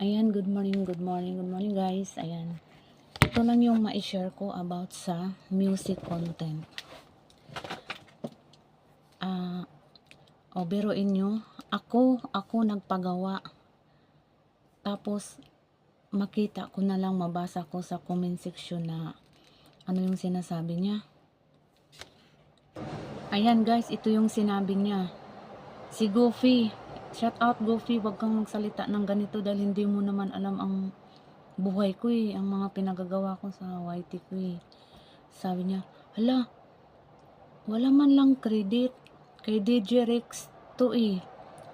Ayan, good morning, good morning, good morning guys. Ayan. Ito lang yung ma-share ko about sa music content. Biruin nyo, ako nagpagawa. Tapos, makita ko na lang, mabasa ko sa comment section na ano yung sinasabi niya. Ayan guys, ito yung sinabi niya. Si Goofy, shout out Goofy, wag kang magsalita ng ganito dahil hindi mo naman alam ang buhay ko ang mga pinagagawa ko sa YT ko Sabi niya, hala, wala man lang credit kay DJ Rex to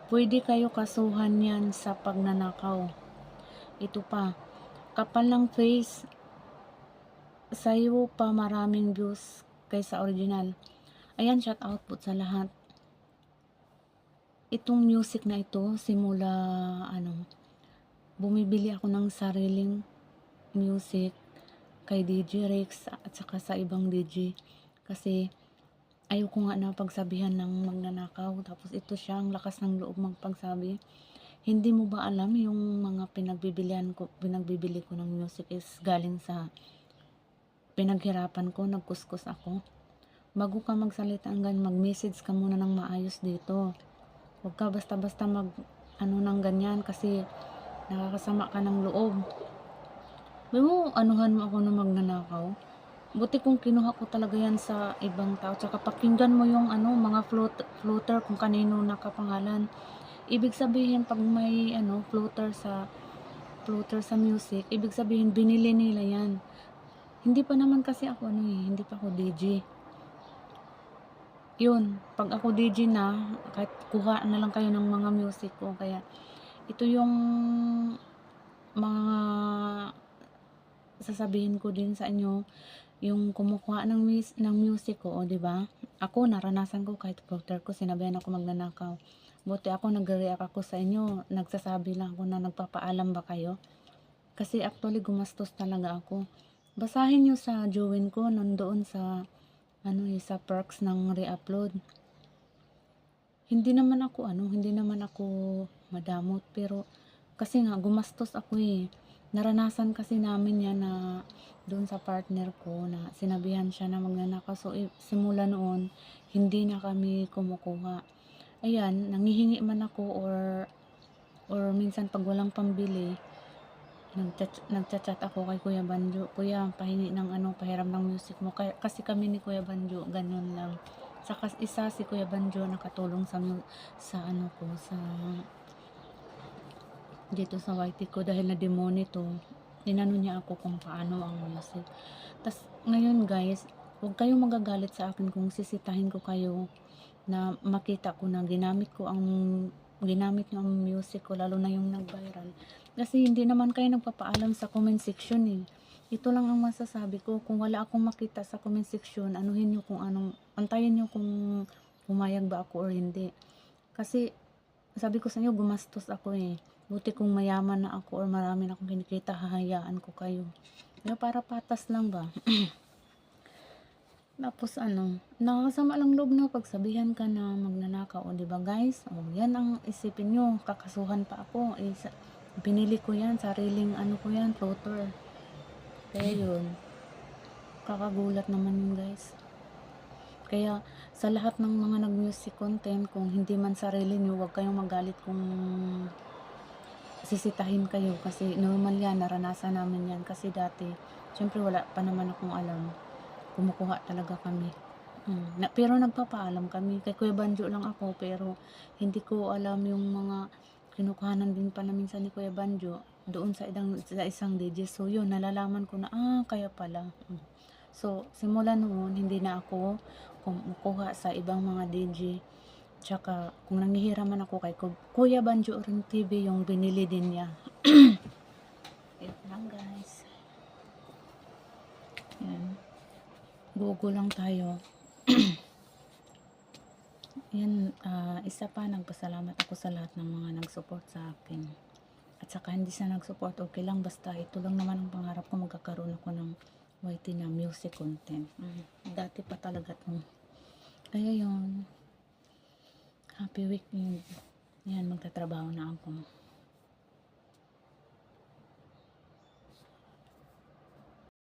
Pwede kayo kasuhan yan sa pagnanakaw. Ito pa, kapal ng face, sa'yo pa maraming views kaysa original. Ayan, shout out po sa lahat. Itong music na ito, simula bumibili ako ng sariling music kay DJ Rex at saka sa ibang DJ kasi ayoko nga na pagsabihan ng magnanakaw. Tapos ito siya, ang lakas ng loob magpagsabi. Hindi mo ba alam yung mga pinagbibili ko ng music is galing sa pinaghirapan ko, nagkuskus ako. Bago ka magsalita mag-message ka muna ng maayos dito. Huwag ka basta-basta ng ganyan kasi nakakasama ka ng loob. Anuhan mo ako na magnanakaw. Buti kung kinuha ko talaga yan sa ibang tao. Tsaka pakinggan mo yung mga floater kung kanino nakapangalan. Ibig sabihin pag may floater sa music, ibig sabihin binili nila yan. Hindi pa naman kasi ako hindi pa ako DJ. Yun, pag ako DJ na, kahit kuha na lang kayo ng mga music ko. Kaya ito yung mga sasabihin ko din sa inyo, yung kumukuha ng music ko, di ba? Ako naranasan ko kahit floater ko, sinabihan ako magnanakaw. Buti ako nagre-react ako sa inyo, nagsasabi lang ako na nagpapaalam ba kayo? Kasi actually gumastos talaga ako. Basahin nyo sa join ko nandoon sa sa perks ng re-upload. Hindi naman ako madamot, pero kasi nga gumastos ako Naranasan kasi namin yan na doon sa partner ko na sinabihan siya na magnanakaw. So simula noon hindi na kami kumukuha. Ayan, nanghihingi man ako or minsan pag walang pambili, nagchat ako kay Kuya Banjo, Kuya, pahingi ng pahiram ng music mo. Kasi kami ni Kuya Banjo, ganun lang. Saka isa si Kuya Banjo nakatulong sa dito sa YT ko dahil na demonito. Tinano niya ako kung paano ang music. Tas ngayon guys, huwag kayong magagalit sa akin kung sisitahin ko kayo na makita ko na ginamit niyo ang music ko, lalo na yung nag-viral. Kasi hindi naman kayo nagpapaalam sa comment section Ito lang ang masasabi ko. Kung wala akong makita sa comment section, antayin nyo kung pumayag ba ako or hindi. Kasi sabi ko sa inyo, gumastos ako Buti kung mayaman na ako or marami na akong kinikita, hahayaan ko kayo. Para patas lang ba? Tapos nakakasama lang loob na pagsabihan ka na magnanakaw, o diba guys? Yan ang isipin nyo, kakasuhan pa ako. Binili ko yan, sariling ko yan, floater. Kaya yun, kakagulat naman yun guys. Kaya sa lahat ng mga nag-music content, kung hindi man sarili nyo, huwag kayong magalit kung sisitahin kayo. Kasi normal yan, naranasan namin yan. Kasi dati, syempre wala pa naman akong alam. Kumukuha talaga kami. Pero nagpapaalam kami. Kay Kuya Banjo lang ako, pero hindi ko alam yung mga kinukuhanan din pa na minsan ni Kuya Banjo doon sa isang DJ. So yun, nalalaman ko na, kaya pala. So, simula noon, hindi na ako kumukuha sa ibang mga DJ. Tsaka, kung nanghihiraman ako kay Kuya Banjo Ring TV, yung binili din niya. Ito lang guys. Yan. Google lang tayo. Yan, isa pa, nagpasalamat ako sa lahat ng mga nag-support sa akin. At saka hindi sa nag-support, okay lang, basta ito lang naman ang pangarap ko, magkakaroon ako ng YT na music content. Dati pa talaga to. Kaya yun, happy weekend. Yan, magtatrabaho na ako.